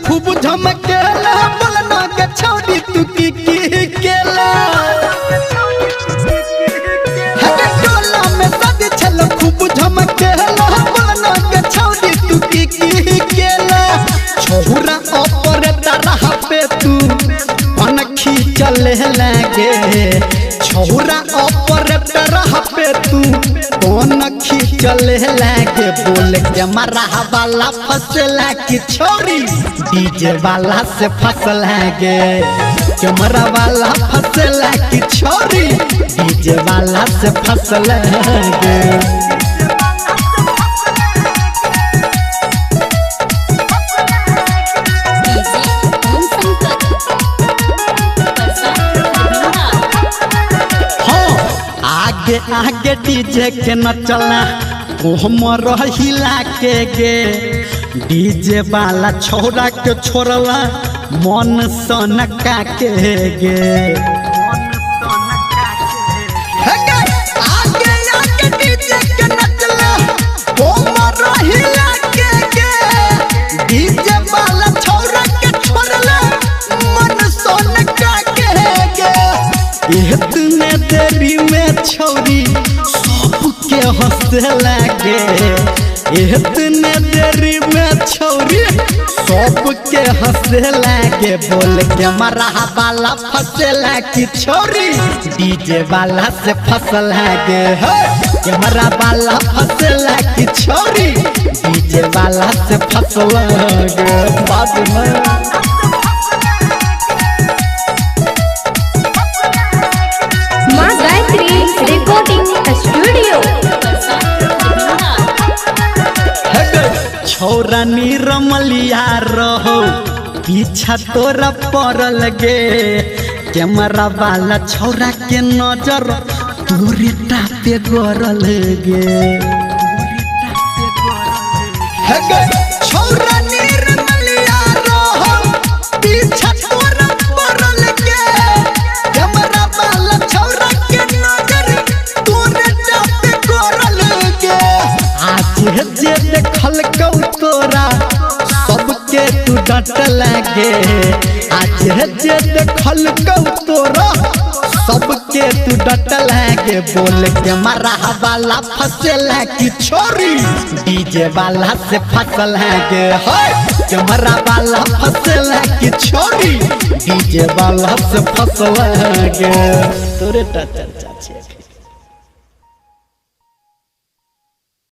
खूब झमकेला बोलना के छौरी तू की केला हरे टोला में शादी छल खूब झमकेला बोलना के छौरी तू की केला छोरा ऑपरेटर पे तू अनखी चले लगे छोरा ऑपरेटर पे तू अनखी चले लगे बोल के मरा वाला फसला की छोरी डीजे वाला से फसल गे कैमरा वाला फसला की छोरी डीजे वाला से फसल गे आगे डीजे के न चला हमर हिला के गे डीजे वाला छोरा के छोड़ला मन सनका के गे आगे डीजे के न चला हमर हिला के गे डीजे वाला छोरा के छोड़ला मन सनका के गे इतने देरी में छौरी सबके हंसे लगे इतने देरी में छौरी सबके हंसे लगे बोल के मरा वाला फसला की छोरी डीजे वाला से फसल गे कैमरा वाला फसला की छोरी डीजे वाला से फसल गे बाद में छोरा निरमलिया रहो पीछा तोरा पड़ल गे कैमरा वाला छोरा के नजर तोरे पे गरल गे छोरा निरमलिया रहो पीछा तोरा पड़ल गे कैमरा वाला छोरा के नजर तोरे पे गरल गे आज जे देखल तोरा सबके तू डट लगे आज जे देखल तोरा सबके तू डट लगे बोल के मरा वाला फसला की छोरी डीजे वाला से फसल गे कैमरा वाला फसला की छोरी डीजे वाला से फसल गे तोरे चर्चा।